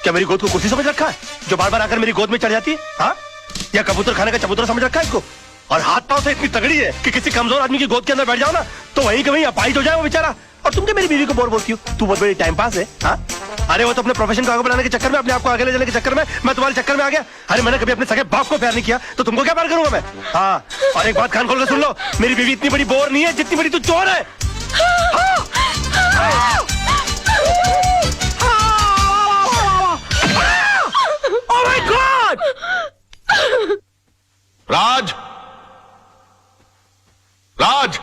क्या मेरी गोद को कुर्सी समझ रखा है जो बार बार आकर मेरी गोद में चढ़ जाती है? हाँ, या कबूतर खाने का चबूतरा समझ रखा है इसको? और हाथ पांव से इतनी तगड़ी है कि किसी कमजोर आदमी की गोद के अंदर बैठ जाओ ना तो वहीं के वहीं अपाहिज हो जाए वो बेचारा। और तुम क्या मेरी बीवी को बोर बोलती हो? तू बहुत बड़ी टाइम पास है। हाँ, अरे वो तो अपने प्रोफेशन को आगे बढ़ाने के चक्कर में, अपने आप को आगे ले जाने के चक्कर में मैं तुम्हारे चक्कर में आ गया। अरे मैंने कभी अपने सगे बाप को प्यार नहीं किया तो तुमको क्या प्यार करूंगा मैं? हाँ, और एक बात कान खोल कर सुन लो, मेरी बीवी इतनी बड़ी बोर नहीं है जितनी बड़ी तू चोर है। Oh my God! राज, राज,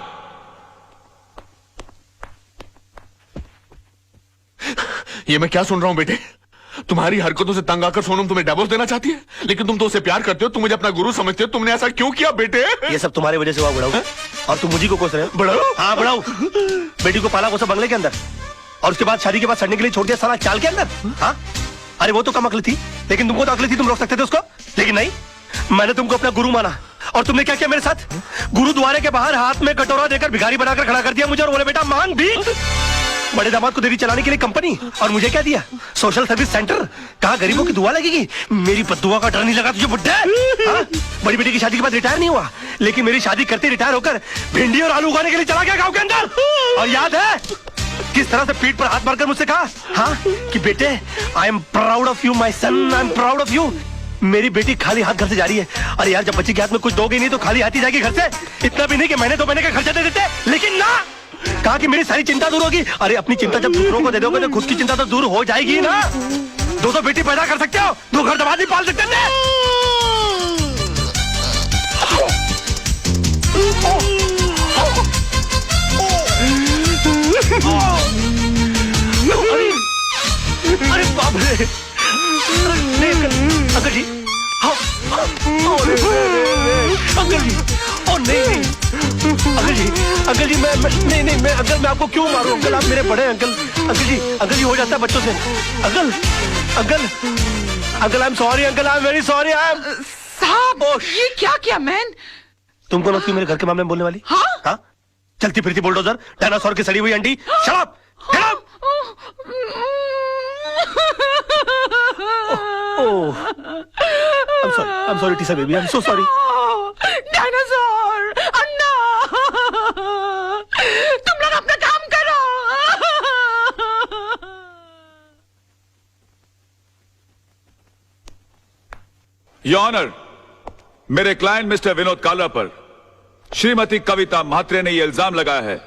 ये मैं क्या सुन रहा हूं बेटे? तुम्हारी हरकतों से तंग आकर सोनम तुम्हें डिवोर्स देना चाहती है, लेकिन तुम तो उसे प्यार करते हो, तुम मुझे अपना गुरु समझते हो। तुमने ऐसा क्यों किया बेटे? ये सब तुम्हारी वजह से हुआ बड़ाऊ। और तुम मुझे को कोस रहे हो? बड़ाऊ? हाँ बड़ाऊ। बेटी को पाला कोसा बंगले के अंदर और उसके बाद शादी के बाद सड़ने के लिए छोड़ दिया साला चाल के अंदर। हाँ, अरे वो तो कम अकल थी, लेकिन तुमको तो अकल थी, तुम रोक सकते थे उसको। लेकिन नहीं, मैंने तुमको अपना गुरु माना और तुमने क्या किया मेरे साथ? गुरुद्वारे के बाहर हाथ में कटोरा देकर भिखारी बनाकर खड़ा कर दिया मुझे और बोले बेटा मांग भीख। बड़े दामाद को देवी चलाने के लिए कंपनी, और मुझे क्या दिया? Social service centre. कहा गरीबों की दुआ लगेगी? मेरी बद्दुआ का डर नहीं लगा तुझे बुड्ढे? हाँ? बड़ी बेटी की शादी के बाद रिटायर नहीं हुआ, लेकिन मेरी शादी करते रिटायर होकर भिंडी और आलू उगाने के लिए चला गया गाँव के अंदर। और याद है किस तरह से पीठ पर हाथ मारकर मुझसे कहा, हाँ, कि बेटे I am proud of you my son, I am proud of you. मेरी बेटी खाली हाथ घर से जा रही है। अरे यार, जब बच्ची के हाथ में कुछ दोगे नहीं तो खाली हाथ ही जाएगी घर से। इतना भी नहीं कि महीने 2 महीने का खर्चा दे देते, लेकिन ना, कहा कि मेरी सारी चिंता दूर होगी। अरे अपनी चिंता जब दूसरों को दे दोगे तो खुद की चिंता तो दूर हो जाएगी ना। 2 बेटी पैदा कर सकते हो, 2 घर दबा नहीं पाल सकते थे। अरे बाप रे, नहीं अंकल जी, अंकल जी, ओ नहीं अंकल जी, मैं नहीं मैं अंकल, मैं आपको क्यों मारूं अंकल? आप मेरे बड़े अंकल जी हो जाता है बच्चों से। Uncle I am sorry uncle, I am very sorry. I am साहब, ये क्या किया मैन? तुम कौन होती हो मेरे घर के मामले में बोलने वाली? हाँ, चलती फिरती बुलडोजर, डायनासोर की सड़ी हुई अंडी। Shut up, get up. I'm sorry, Tisa baby. I'm so sorry. Dinosaur, Anna, तुम लोग अपना काम करो। योर ऑनर, मेरे क्लाइंट मिस्टर विनोद कालरा पर श्रीमती कविता म्हात्रे ने यह इल्जाम लगाया है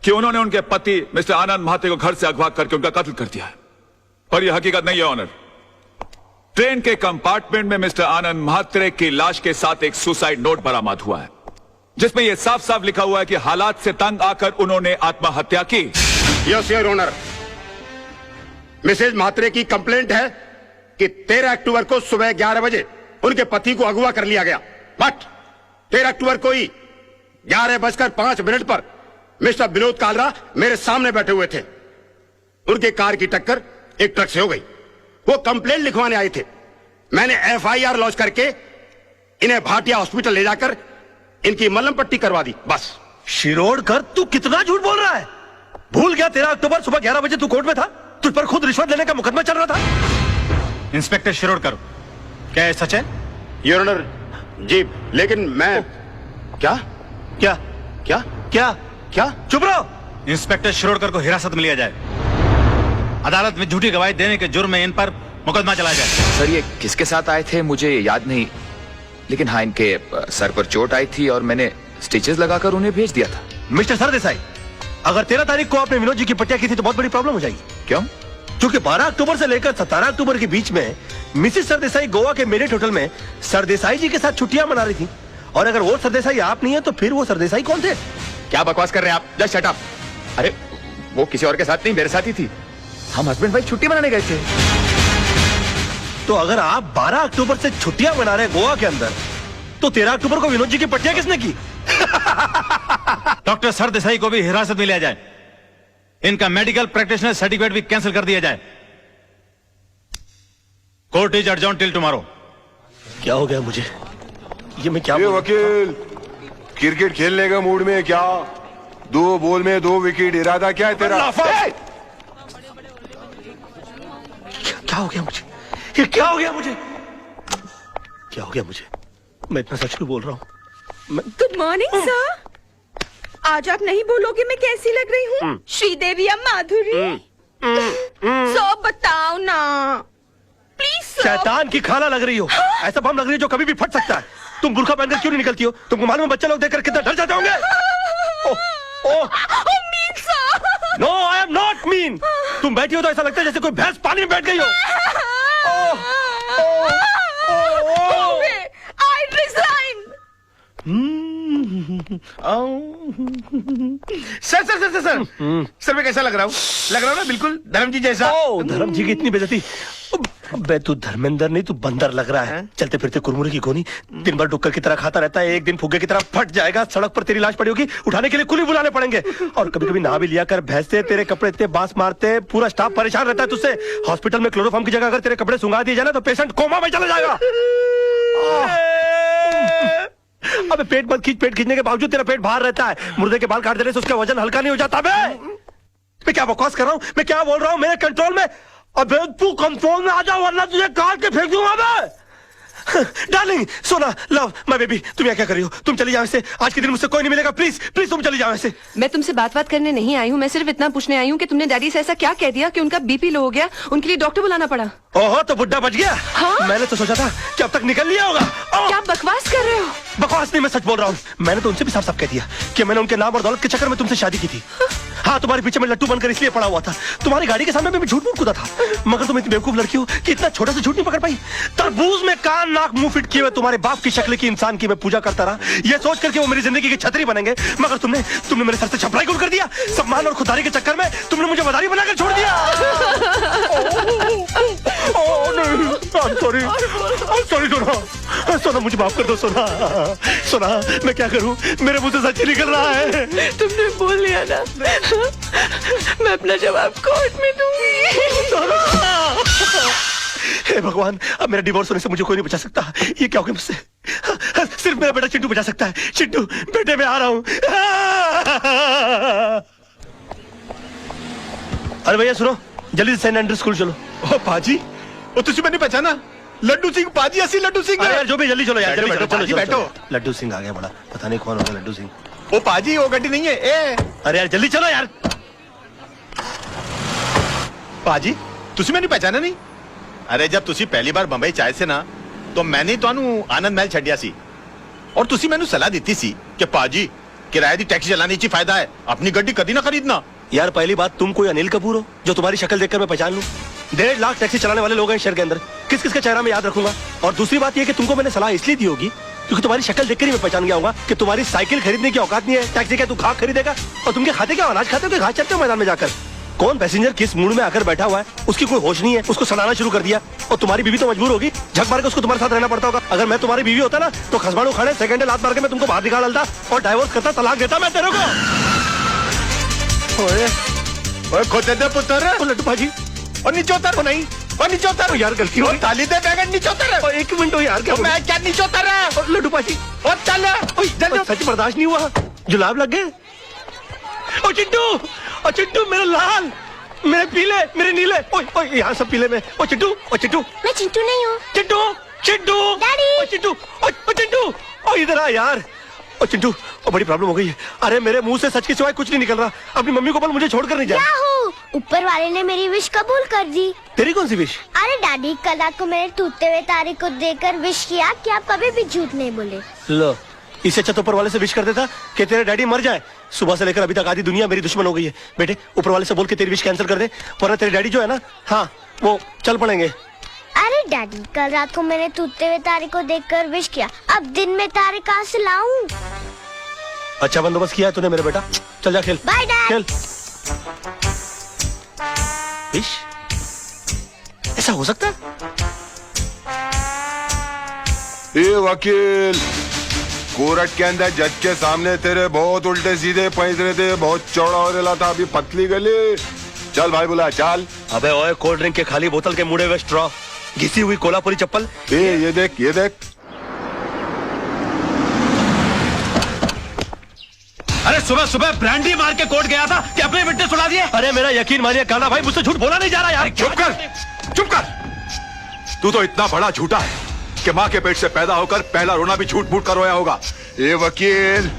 कि उन्होंने उनके पति मिस्टर आनंद म्हात्रे को घर से अगवा करके उनका कत्ल कर दिया है, पर यह हकीकत नहीं है ऑनर। ट्रेन के कंपार्टमेंट में मिस्टर आनंद म्हात्रे की लाश के साथ एक सुसाइड नोट बरामद हुआ है, जिसमें यह साफ साफ लिखा हुआ है कि हालात से तंग आकर उन्होंने आत्महत्या की। Yes your honour, Mrs Mhatre की कंप्लेंट है कि 13 अक्टूबर को सुबह 11 बजे उनके पति को अगवा कर लिया गया, बट 13 अक्टूबर को ही 11:05 पर मिस्टर विनोद कालरा मेरे सामने बैठे हुए थे। उनके कार की टक्कर एक ट्रक से हो गई। वो कंप्लेंट लिखवाने आए थे। मैंने FIR लॉन्च करके इन्हें भाटिया हॉस्पिटल ले जाकर इनकी मलहम पट्टी करवा दी, बस। शिरोडकर, तू कितना झूठ बोल रहा है? भूल गया 13 अक्टूबर सुबह 11 बजे तू कोर्ट में था? तुझ पर खुद रिश्वत लेने का मुकदमा चल रहा था। इंस्पेक्टर शिरोडकर, क्या ये सच है? योर ऑनर जी, लेकिन मैं क्या क्या क्या क्या क्या चुप रहो। इंस्पेक्टर शिरोडकर को हिरासत में लिया जाए, अदालत में झूठी गवाही देने के जुर्म में इन पर मुकदमा चलाया जाए। सर, ये किसके साथ आए थे मुझे याद नहीं, लेकिन हाँ, इनके सर पर चोट आई थी और मैंने स्टिचेस लगाकर उन्हें भेज दिया था। मिस्टर सरदेसाई, अगर 13 तारीख को आपने विनोद जी की पट्टिया की थी तो बहुत बड़ी प्रॉब्लम हो जाएगी। क्यों? क्योंकि 12 अक्टूबर से लेकर 17 अक्टूबर के बीच में मिसेस सरदेसाई गोवा के मेरिट होटल में सरदेसाई जी के साथ छुट्टियां मना रही थी, और अगर वो सरदेसाई आप नहीं है तो फिर वो सरदेसाई कौन थे? क्या बकवास कर रहे हैं आप? Just shut up. अरे वो किसी और के साथ नहीं, मेरे साथ ही थी। हम हस्बैंड वाइफ छुट्टी मनाने गए थे। तो अगर आप 12 अक्टूबर से छुट्टियां मना रहे गोवा के अंदर, तो 13 अक्टूबर को विनोद जी की पट्टियां किसने की? डॉक्टर सरदेसाई को भी हिरासत में लिया जाए, इनका मेडिकल प्रैक्टिशनर सर्टिफिकेट भी कैंसिल कर दिया जाए। Court is adjourned till tomorrow. क्या हो गया मुझे? ये मैं क्या? ये वकील क्रिकेट खेलने का मूड में है क्या? 2 बॉल में 2 विकेट, इरादा क्या है तेरा? क्या हो गया मुझे? ये क्या हो गया मुझे? क्या हो गया मुझे? मैं इतना सच क्यों बोल रहा हूँ? Good morning sir. आज आप नहीं बोलोगे मैं कैसी लग रही हूँ? श्रीदेवी या माधुरी? सर बताओ ना प्लीज सर। शैतान की खाना लग रही हो। ऐसा बम लग रही है जो कभी भी फट सकता है। तुम बुर्का पहनकर क्यों नहीं निकलती हो? तुमको मालूम है बच्चे लोग देखकर कितना डर जाते होंगे? Mean sir. No I am not mean. तुम बैठी हो तो ऐसा लगता है जैसे कोई भैंस पानी में बैठ गई हो। I resign. सर मैं कैसा लग रहा हूँ ना बिल्कुल धर्म जी जैसा। धर्म जी की इतनी बेइज्जती। बे तू धर्मेंद्र नहीं, तू बंदर लग रहा है। चलते फिरते कुरमुरे की गोनी, दिन भर डुक्कर की तरह खाता रहता है। एक दिन फुग्गे की तरह फट जाएगा। सड़क पर तेरी लाश पड़ी होगी, उठाने के लिए कुली बुलाने पड़ेंगे। और कभी कभी नहा भी लिया कर। भैंसे तेरे कपड़े इतने बांस मारते, पूरा स्टाफ परेशान रहता है तुझसे। हॉस्पिटल में क्लोरोफॉर्म की जगह अगर तेरे कपड़े सुंगा दिए जाए ना तो पेशेंट कोमा में चला जाएगा। अबे पेट मत खींच। पेट खींचने के बावजूद तेरा पेट बाहर रहता है। मुर्दे के बाल काट देने से उसका वजन हल्का नहीं हो जाता। मैं क्या बकवास कर रहा हूँ? मैं क्या बोल रहा हूँ? मेरे कंट्रोल में। अबे तू कंट्रोल में आ जा वरना तुझे काट के फेंक दूंगा मैं। डार्लिंग सोना लव माय बेबी, तुम यहाँ क्या कर रही हो? तुम चली जाओ इससे। आज के दिन मुझसे कोई नहीं मिलेगा। प्लीज प्लीज तुम चली जाओ इससे। मैं तुमसे बात करने नहीं आई हूँ। मैं सिर्फ इतना पूछने आई हूँ कि तुमने डैडी से ऐसा क्या कह दिया कि उनका बीपी लो हो गया, उनके लिए डॉक्टर बुलाना पड़ा। ओहो तो बुड्ढा बच गया। हाँ? मैंने तो सोचा था कि अब तक निकल लिया होगा। क्या बकवास कर रहे हो? बकवास नहीं, मैं सच बोल रहा हूँ। मैंने तो उनसे भी साफ साफ कह दिया कि मैंने उनके नाम और दौलत के चक्कर में तुमसे शादी की थी। हाँ तुम्हारे पीछे में लट्टू बनकर इसलिए पड़ा हुआ था। तुम्हारी गाड़ी के सामने मैं झूठ मूठ कूदा था। मगर तुम इतनी बेवकूफ लड़की हो कि इतना छोटा सा झूठ नहीं पकड़ पाई। तरबूज में कान नाक मुंह फिट किए हुए तुम्हारे बाप की शक्ल की इंसान की मैं पूजा करता रहा, ये सोच करके वो मेरी जिंदगी की छतरी बनेंगे। मगर तुमने मेरे सर से छपराई गुड़ कर दिया। सम्मान और खुदारी के चक्कर में तुमने मुझे मदारी बनाकर छोड़ दिया। सॉरी सोना मुझे माफ कर दो सोना मैं क्या करूं? मेरे मुंह से सच ही निकल रहा है। तुमने बोल लिया ना, मैं अपना जवाब कोर्ट में दूंगी। हे भगवान, अब मेरा डिवोर्स होने से मुझे कोई नहीं बचा सकता। ये क्या हो गया मुझसे? सिर्फ मेरा बेटा चिंटू बचा सकता है। चिंटू बेटे मैं आ रहा हूं। अरे भैया सुनो, जल्दी से सेंट एंड्रू स्कूल चलो। ओ पाजी, ओ तुझे मैंने पहचाना? लड्डू सिंह पाजी, असली लड्डू सिंह। अरे यार जो भी, जल्दी चलो यार, जल्दी बैठो, चलो पाजी, चलो बैठो। लड्डू सिंह आ गया बड़ा, पता नहीं कौन होगा लड्डू सिंह। ओ पाजी वो गड्डी नहीं है ए। अरे यार जल्दी चलो यार। पाजी तुझे मैंने पहचाना नहीं? अरे जब तुसी पहली बार बंबई चाहे से ना तो मैंने ਤੁਹਾਨੂੰ आनंद महल छड़िया सी और तुसी मैंने सलाह दी सी कि पाजी किराए दी टैक्सी चलाने ची फायदा है, अपनी गड्डी कभी ना खरीदना। यार पहली बात, तुम कोई अनिल कपूर हो जो तुम्हारी शक्ल देखकर मैं पहचान लूं? 1.5 लाख टैक्सी चलाने वाले लोग हैं शहर के अंदर, किस किस का चेहरा मैं याद रखूंगा? और दूसरी बात यह कि तुमको मैंने सलाह इसलिए दी होगी क्योंकि तुम्हारी शक्ल देखकर ही मैं पहचान गया होगा कि तुम्हारी साइकिल खरीदने की औकात नहीं है। टैक्सी क्या तू खाक खरीदेगा? और तुम क्या खाते, क्या अनाज खाते हो कि घास चरते हो मैदान में जाकर? कौन पैसेंजर किस मूड में आकर बैठा हुआ है उसकी कोई होश नहीं है, उसको सड़ाना शुरू कर दिया। और तुम्हारी बीवी तो मजबूर होगी, झक मार के उसको तुम्हारे साथ रहना पड़ता होगा। अगर मैं तुम्हारी बीवी होता ना तो खसबाड़ू खाने सेकंड लात मार के मैं तुमको बाहर निकाल डालता और डाइवोर्स करता, तलाक देता मैं तेरे को। ओए खोते दे पुत्र लड्डू भाजी, और नीचे उतर। नहीं और नीचे उतर यार गलती हो और ताली दे बैगन नीचे उतर। एक मिनट हो यार, क्या मैं क्या नीचे उतर रहा है? लड्डू भाजी और चल जल्दी। सच बर्दाश्त नहीं हुआ, जुलाब लग गए। ओ चिंटू मेरे लाल, मेरे पीले, मेरे नीले, ओए यहाँ सब पीले में। ओ चिंटू मैं चिंटू नहीं हूँ। चिंटू डैडी। ओ चिंटू ओ इधर आ यार। ओ चिंटू ओ बड़ी प्रॉब्लम हो गई है। अरे मेरे मुंह से सच के सिवाय कुछ नहीं निकल रहा। अपनी मम्मी को बोल मुझे छोड़कर नहीं जा। याहू! ऊपर वाले ने मेरी विश कबूल कर दी। तेरी कौन सी विश? अरे डैडी, कल रात को मैंने टूटते हुए तारे को देखकर विश किया कि आप कभी भी झूठ नहीं बोले। लो, इससे अच्छा तो ऊपर वाले से विश कर देता कि तेरे डैडी मर जाए। सुबह से लेकर अभी तक आधी दुनिया मेरी दुश्मन हो गई है। बेटे ऊपर वाले से बोल के तेरी विश कैंसिल कर दे, वरना तेरे डैडी जो है ना, हाँ वो चल पड़ेंगे। अरे डैडी, कल रात को मैंने टूटते हुए तारे को देखकर विश किया, अब दिन में तारे कहाँ से लाऊं? अच्छा बंदोबस्त किया है तूने मेरे बेटा, चल जा खेल। Bye dad. खेल। विश ऐसा हो सकता है? ए वकील, कोर्ट के अंदर जज के सामने तेरे बहुत उल्टे सीधे पैंतरे थे, बहुत चौड़ा हो रहा था, अभी पतली गली। चल भाई बुला चल। अबे ओए, कोल्ड ड्रिंक के खाली बोतल के मुड़े हुए स्ट्रॉ, घिसी हुई कोल्हापुरी चप्पल। ये देख अरे सुबह सुबह ब्रांडी मार के कोर्ट गया था कि अपने विटनेस उड़ा दिए। अरे मेरा यकीन मानिए काना भाई, मुझसे झूठ बोला नहीं जा रहा यार। चुप कर। तू तो इतना बड़ा झूठा है कि माँ के पेट से पैदा होकर पहला रोना भी झूठ मूठ कर रोया होगा। ये वकील,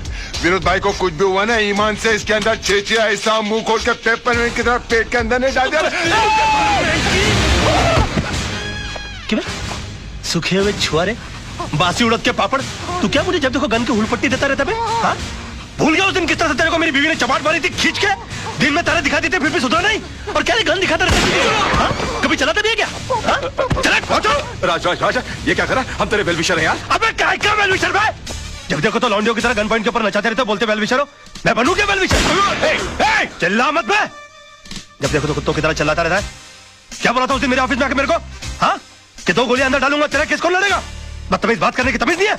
विनोद भाई को कुछ भी हुआ ना, ईमान से इसके अंदर छेचिया ऐसा मुंह खोल के पेपर की तरह पेट के अंदर नहीं डाल दिया। क्यों सूखे हुए छुआरे, बासी उड़द के पापड़, तू क्या मुझे जब देखो गन की हुलपट्टी देता रहता बे? हाँ? भूल गया उस दिन किस तरह से तेरे को मेरी बीवी ने चपाट मारी थी खींच के? दिन में तारे दिखाती थी फिर भी सुधरा नहीं, और क्या गन दिखाता रहता? हाँ? कभी चलाता भी है क्या? हाँ? चला पहुंचो। राज राज राज, ये क्या कर रहा है? हम तेरे वेलविशर हैं यार। अबे काय का वेलविशर बे? जब देखो तो लौंडियों की तरह गन पॉइंट के ऊपर नचाते रहते हो, बोलते वेलविशर हो। मैं बनूं क्या वेलविशर? चिल्ला मत बे। जब देखो तो कुत्तों की तरह चिल्लाता रहता है। क्या बोला था उस दिन मेरे ऑफिस में आके मेरे को? हाँ? कि 2 गोलियां अंदर डालूंगा, तेरा केस कौन लड़ेगा? बदतमीज बात करने की तमीज नहीं है?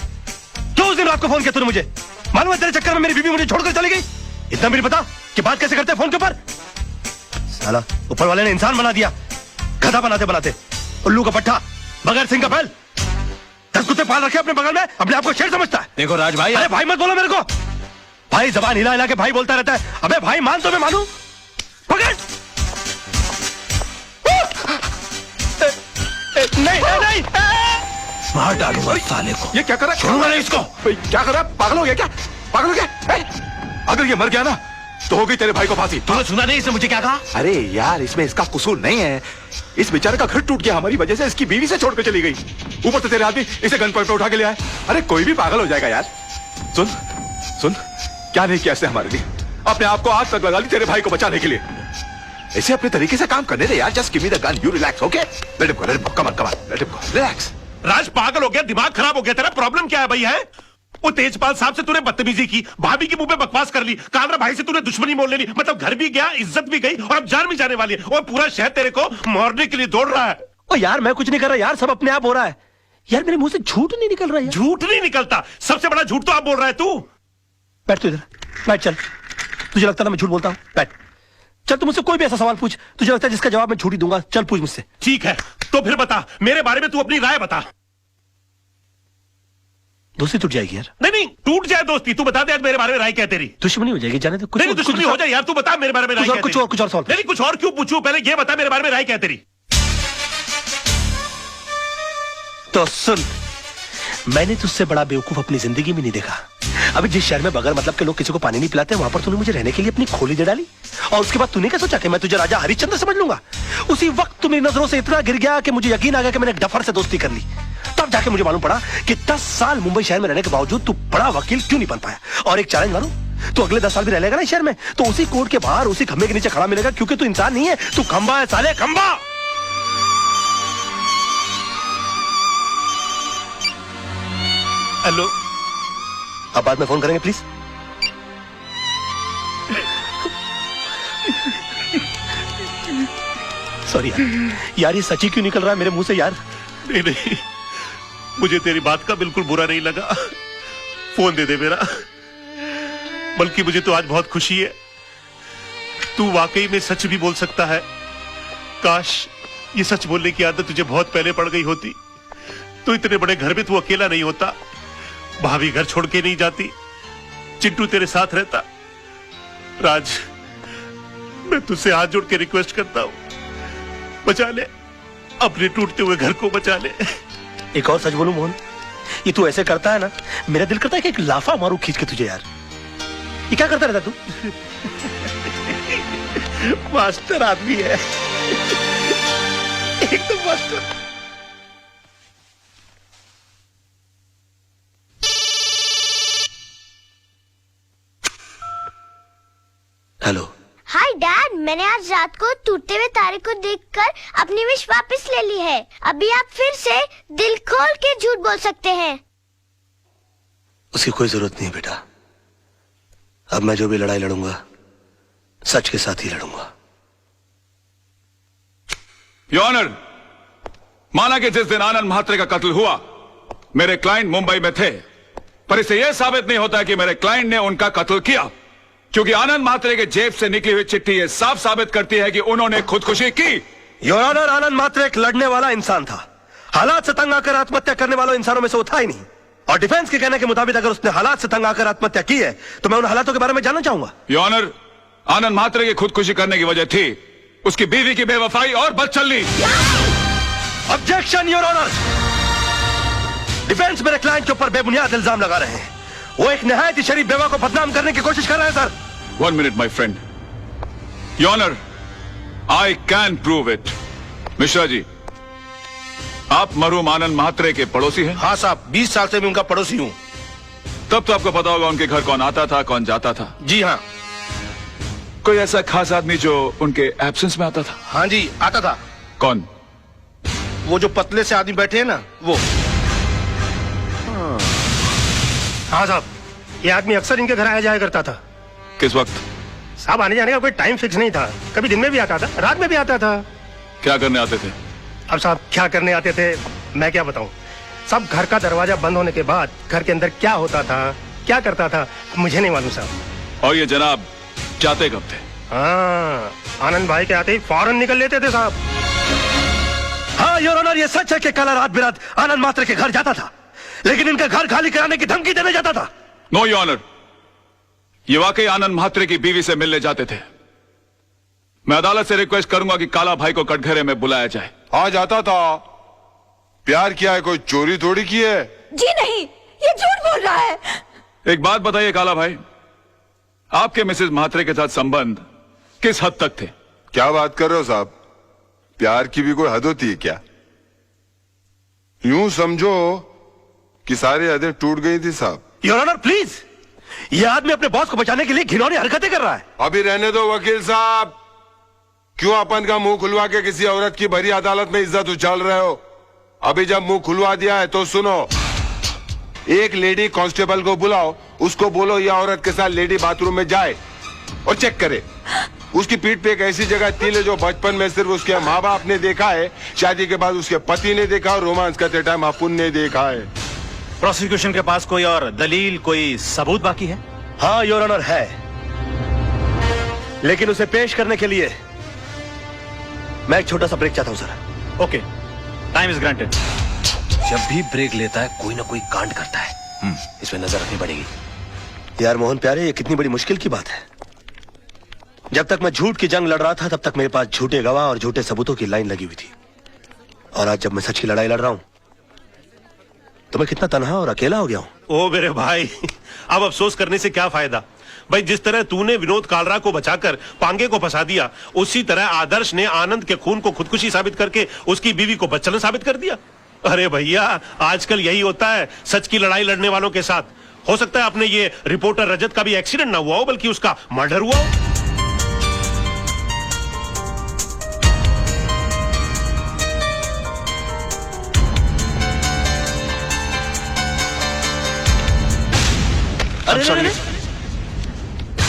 क्यों उस दिन रात को फोन किया तूने मुझे? मालूम है तेरे चक्कर में मेरी बीवी मुझे छोड़कर चली गई। इतना भी नहीं पता कि बात कैसे करते हैं फोन के ऊपर? साला ऊपर वाले ने इंसान बना दिया, गधा बनाते बनाते। उल्लू का पट्टा, बगैर सिंह का बैल। 10 कुत्ते पाल रखे अपने बगल में, अपने आप को शेर समझता है। देखो राज भाई, अरे भाई मत बोलो मेरे को। भाई जबान हिला हिला के भाई बोलता रहता है। अबे भाई मान तो मैं मानू। पकड़। नहीं नहीं, मार डालूंगा साले को। ये क्या कर रहा है? छोड़ूंगा नहीं इसको। क्या कर रहा है? पागल हो गया क्या? पागल हो गया? अगर ये मर गया ना तो होगी तेरे भाई को फांसी। तूने सुना नहीं इसने मुझे क्या कहा? अरे यार, इसमें इसका कसूर नहीं है। इस बेचारे का घर टूट गया हमारी वजह से, इसकी बीवी से छोड़कर चली गई। ऊपर से तेरे आदमी इसे गन पॉइंट पे उठा के ले आए। अरे कोई भी पागल हो जाएगा यार। सुन सुन, क्या नहीं किया इसने हमारे लिए? अपने आप को आग तक लगा ली तेरे भाई को बचाने के लिए। ऐसे अपने तरीके से काम करने दे यार। Just give me the gun, you relax, okay? Let him go, come on, let him go, relax. Raj पागल हो गया, दिमाग खराब हो गया तेरा? प्रॉब्लम क्या है भाई? है वो तेजपाल साहब से तूने बदतमीजी की, भाभी के मुंह पे बकवास कर ली, कालरा भाई से तूने दुश्मनी मोल ले ली, मतलब घर भी गया, इज्जत भी गई, और अब जान भी जाने वाली है। और पूरा शहर तेरे को मारने के लिए दौड़ रहा है। ओ यार मैं कुछ नहीं कर रहा यार, सब अपने आप हो रहा है यार। मेरे मुंह से झूठ नहीं निकल रहा है। झूठ नहीं निकलता, सबसे बड़ा झूठ तो आप बोल रहा है तू। बैठ तू इधर, बैठ। चल, तुझे लगता है मैं झूठ बोलता हूँ? बैठ। चल तू मुझसे कोई भी ऐसा सवाल पूछ, तुझे लगता है जिसका जवाब मैं झूठ ही दूंगा। चल पूछ मुझसे। ठीक है, तो फिर बता, मेरे बारे में तू अपनी राय बता। दोस्ती टूट जाएगी यार। नहीं नहीं, टूट जाए दोस्ती, तू बता दे आज मेरे बारे में राय क्या है तेरी? दुश्मनी हो जाएगी, जाने दे। कुछ नहीं, दुश्मनी हो जाए यार, तू बता मेरे बारे में राय क्या है? कुछ और सवाल। नहीं कुछ और क्यों पूछूं, पहले ये बता मेरे बारे में राय क्या है तेरी? तो सुन, मैंने तुझसे बड़ा बेवकूफ अपनी जिंदगी में नहीं देखा। अभी जिस शहर में बगैर मतलब के लोग किसी को पानी नहीं पिलाते, वहां पर तूने मुझे रहने के लिए अपनी खोली दे डाली, और उसके बाद तूने क्या सोचा कि मैं तुझे राजा हरिश्चंद्र समझ लूंगा? उसी वक्त तू मेरी नजरों से इतना गिर गया कि मुझे यकीन आ गया कि मैंने एक डफर से दोस्ती कर ली। तब जाके मुझे मालूम पड़ा कि 10 साल मुंबई शहर में रहने के बावजूद तू बड़ा वकील क्यों नहीं बन पाया। और एक चैलेंज मारूं, तू अगले 10 साल भी रह लेगा ना शहर में, तो उसी कोर्ट के बाहर उसी खंबे के नीचे खड़ा मिलेगा, क्योंकि तू इंसान नहीं है, तू खंबा है साले, खंबा। हेलो, अब बाद में फोन करेंगे प्लीज। सॉरी यार, ये सच्ची क्यों निकल रहा है मेरे मुंह से यार? नहीं नहीं, मुझे तेरी बात का बिल्कुल बुरा नहीं लगा। फोन दे दे मेरा। बल्कि मुझे तो आज बहुत खुशी है, तू वाकई में सच भी बोल सकता है। काश ये सच बोलने की आदत तुझे बहुत पहले पड़ गई होती, तो इतने बड़े घर में तू अकेला नहीं होता, भाभी घर छोड़ के नहीं जाती, चिंटू तेरे साथ रहता। राज, मैं तुझसे हाथ जोड़ के रिक्वेस्ट करता हूं, बचा ले, अपने टूटते हुए घर को बचा ले। एक और सच बोलूं मोहन, ये तू ऐसे करता है ना, मेरा दिल करता है कि एक लाफा मारूं खींच के तुझे यार। ये क्या करता रहता तू? मास्टर आदमी है एकदम मास्टर। हेलो। हाय डैड, मैंने आज रात को टूटते हुए तारे को देखकर अपनी विश वापस ले ली है। अभी आप फिर से दिल खोल के झूठ बोल सकते हैं। उसकी कोई जरूरत नहीं बेटा, अब मैं जो भी लड़ाई लड़ूंगा सच के साथ ही लड़ूंगा। योर ऑनर, माना कि जिस दिन आनंद म्हात्रे का कत्ल हुआ मेरे क्लाइंट मुंबई में थे, पर इससे यह साबित नहीं होता कि मेरे क्लाइंट ने उनका कत्ल किया, क्योंकि आनंद म्हात्रे के जेब से निकली हुई चिट्ठी यह साफ साबित करती है कि उन्होंने खुदकुशी की। योर ऑनर, आनंद म्हात्रे एक लड़ने वाला इंसान था, हालात से तंग आकर आत्महत्या करने वालों इंसानों में से वो था ही नहीं। और डिफेंस के कहने के मुताबिक अगर उसने हालात से तंग आकर आत्महत्या की है तो मैं उन हालातों के बारे में जानना चाहूंगा। योर ऑनर, आनंद म्हात्रे की खुदकुशी करने की वजह थी उसकी बीवी की बेवफाई और बदचलनी। Objection your honour. डिफेंस मेरे क्लाइंट के ऊपर बेबुनियाद इल्जाम लगा रहे हैं। वो एक निहायत ही शरीफ बेवा को बदनाम करने की कोशिश कर रहे हैं sir. 1 minute, my friend. Your Honor, I can prove it. Mishra ji, आप मरहूम आनंद महात्रे के पड़ोसी हैं? हाँ साहब, 20 साल से मैं उनका पड़ोसी हूँ। तब तो आपको पता होगा उनके घर कौन आता था, कौन जाता था। जी हाँ। कोई ऐसा खास आदमी जो उनके एब्सेंस में आता था? हाँ जी, आता था। कौन? वो जो पतले से आदमी बैठे हैं ना, वो। हाँ साहब, ये आदमी अक्सर इनके घर आया जाया करता था। किस वक्त? साहब, आने जाने का कोई टाइम फिक्स नहीं था। कभी दिन में भी आता था, रात में भी आता था। क्या करने आते थे? अब साहब, क्या करने आते थे मैं क्या बताऊं। सब घर का दरवाजा बंद होने के बाद घर के अंदर क्या होता था, क्या करता था, मुझे नहीं मालूम साहब। और ये जनाब जाते कब थे? हाँ, आनंद भाई के आते ही फौरन निकल लेते थे साहब। हाँ योर ऑनर, ये सच है कि कल रात बिरात आनंद मात्रे के घर जाता था, लेकिन इनका घर खाली कराने की धमकी देने जाता था। नो योर ऑनर, ये वाकई आनंद महात्रे की बीवी से मिलने जाते थे। मैं अदालत से रिक्वेस्ट करूंगा कि काला भाई को कटघरे में बुलाया जाए। हाँ जाता था। प्यार किया है, कोई चोरी थोड़ी की है। जी नहीं, ये झूठ बोल रहा है। एक बात बताइए काला भाई, आपके मिसेज महात्रे के साथ संबंध किस हद तक थे? क्या बात कर रहे हो साहब, प्यार की भी कोई हद होती है क्या? यूं समझो कि सारी हदें टूट गई थी साहब। योर ऑनर प्लीज, ये आदमी अपने बॉस को बचाने के लिए घिनौनी हरकतें कर रहा है। अभी रहने दो वकील साहब, क्यों अपन का मुंह खुलवा के किसी औरत की भरी अदालत में इज्जत उछाल रहे हो? अभी जब मुंह खुलवा दिया है तो सुनो, एक लेडी कांस्टेबल को बुलाओ, उसको बोलो यह औरत के साथ लेडी बाथरूम में जाए और चेक करे। उसकी पीठ पे एक ऐसी जगह तिल है जो बचपन में सिर्फ उसके माँ बाप ने देखा है, शादी के बाद उसके पति ने देखा और रोमांस करते टाइम अपुन ने देखा है। प्रोसिक्यूशन के पास कोई और दलील, कोई सबूत बाकी है? हाँ योर ऑनर है, लेकिन उसे पेश करने के लिए मैं एक छोटा सा ब्रेक चाहता हूं sir. Okay, time is granted. जब भी ब्रेक लेता है कोई ना कोई कांड करता है, इसमें नजर रखनी पड़ेगी। यार मोहन प्यारे, ये कितनी बड़ी मुश्किल की बात है। जब तक मैं झूठ की जंग लड़ रहा था तब तक मेरे पास झूठे गवाह और झूठे सबूतों की लाइन लगी हुई थी, और आज जब मैं सच की लड़ाई लड़ रहा हूं तो मैं कितना तन्हा और अकेला हो गया हूं। ओ मेरे भाई, अब अफसोस करने से क्या फायदा भाई। जिस तरह तूने विनोद कालरा को बचाकर पांगे को फंसा दिया, उसी तरह आदर्श ने आनंद के खून को खुदकुशी साबित करके उसकी बीवी को बच्चन साबित कर दिया। अरे भैया, आजकल यही होता है सच की लड़ाई लड़ने वालों के साथ। हो सकता है अपने ये रिपोर्टर रजत का भी एक्सीडेंट ना हुआ हो, बल्कि उसका मर्डर हुआ हो।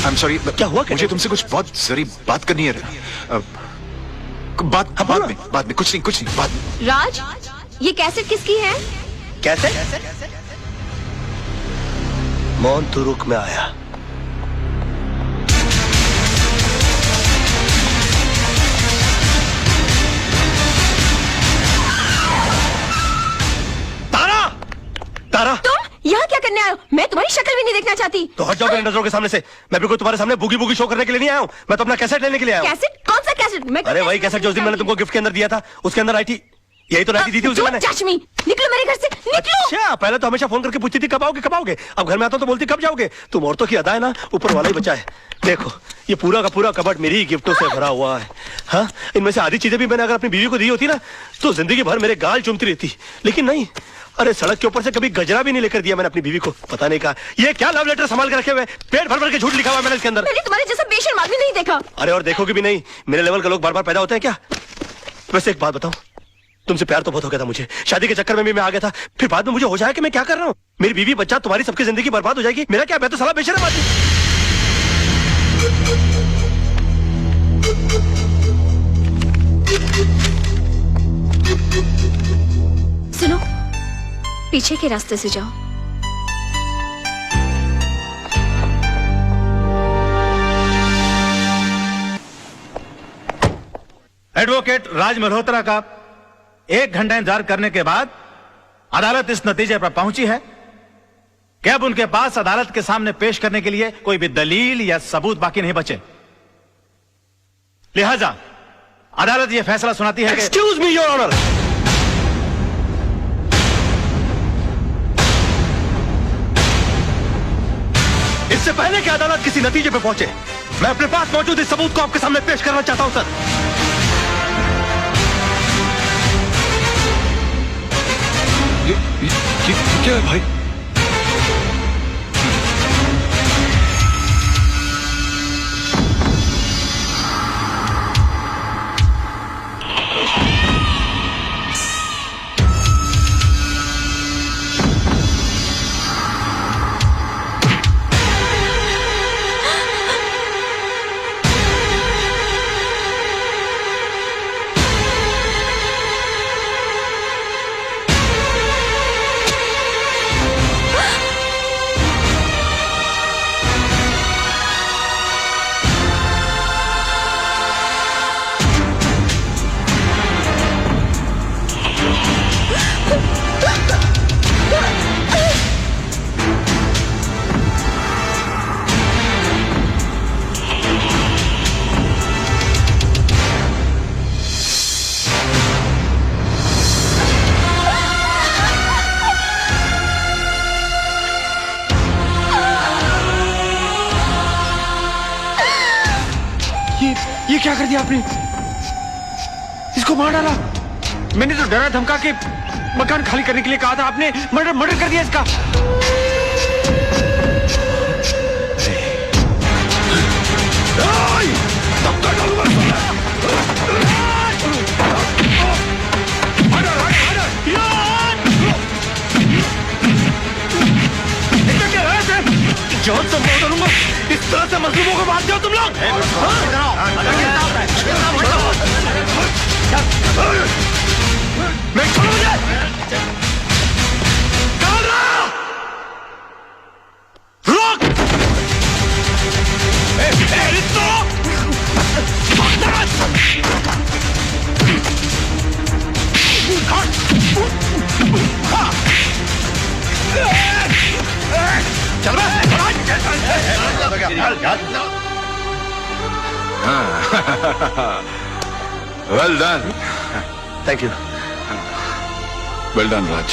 I'm sorry, क्या हुआ? मुझे तुमसे कुछ बहुत जरूरी बात करनी है। बाद में कुछ नहीं बाद में। राज, ये कैसेट किसकी है? कैसे? मौन तू रुक में आया। तारा, तारा, तुम यहाँ क्या करने आए हो? मैं तुम्हारी शक्ल भी नहीं देखना चाहती। तो हट जाओ मेरे नजरों के सामने से। मैं भी कोई तुम्हारे सामने बुगी बुगी शो करने के लिए नहीं आया हूँ। मैं तो अपना कैसेट लेने के लिए आया हूँ। कैसेट? कौन सा कैसेट? मैं अरे वही कैसेट जो उस दिन मैंने तुमको गिफ्ट के अंदर दिया था, उसके अंदर आई थी। यही तो राइटी दी थी उसे मैंने। चश्मी, निकलो मेरे घर से, निकलो। अच्छा, पहले तो हमेशा फोन करके पूछती थी कब आओगे कब आओगे। अब घर में आता हूं तो बोलती कब जाओगे। तुम औरतों की अदा है ना, ऊपर वाला ही बचा है। देखो, ये पूरा का पूरा कबर्ड मेरी ही गिफ्टों से भरा हुआ है। हाँ, इनमें से आधी चीजें भी मैंने अगर अपनी बीवी को दी होती ना तो जिंदगी भर मेरे गाल चूमती रहती, लेकिन नहीं। अरे सड़क के ऊपर से कभी गजरा भी नहीं लेकर दिया मैंने अपनी बीवी को। पता नहीं कहा ये क्या लव लेटर संभाल के रखे हुए, पेट भर भर के झूठ लिखा हुआ मैंने इसके अंदर। मैंने तुम्हारे जैसा बेशर्म आदमी नहीं देखा। अरे और देखोगे भी नहीं, मेरे लेवल के लोग बार बार पैदा होते हैं क्या? वैसे एक बात बताऊं, तुमसे प्यार तो बहुत हो गया था मुझे, शादी के चक्कर में भी मैं आ गया था। फिर बाद में मुझे हो जाए कि मैं क्या कर रहा हूँ, मेरी बीवी बच्चा तुम्हारी सबकी जिंदगी बर्बाद हो जाएगी। मेरा क्या, मैं तो साला बेशर्म आदमी। सुनो, पीछे के रास्ते से जाओ। एडवोकेट राज मल्होत्रा का 1 घंटा इंतजार करने के बाद अदालत इस नतीजे पर पहुंची है कि अब उनके पास अदालत के सामने पेश करने के लिए कोई भी दलील या सबूत बाकी नहीं बचे। लिहाजा अदालत यह फैसला सुनाती है कि एक्सक्यूज मी योर ऑनर, इससे पहले कि अदालत किसी नतीजे पे पहुंचे, मैं अपने पास मौजूद इस सबूत को आपके सामने पेश करना चाहता हूं सर। क्या है भाई? ये क्या कर दिया आपने? इसको मार डाला। मैंने तो डरा धमका के मकान खाली करने के लिए कहा था, आपने मर्डर कर दिया इसका। जॉन से मौत करूंगा, इस तरह से मजलूमों को मारते हो तुम लोग? मैं छोड़ो मुझे! रोक! चल well done, thank you. Well done Raj.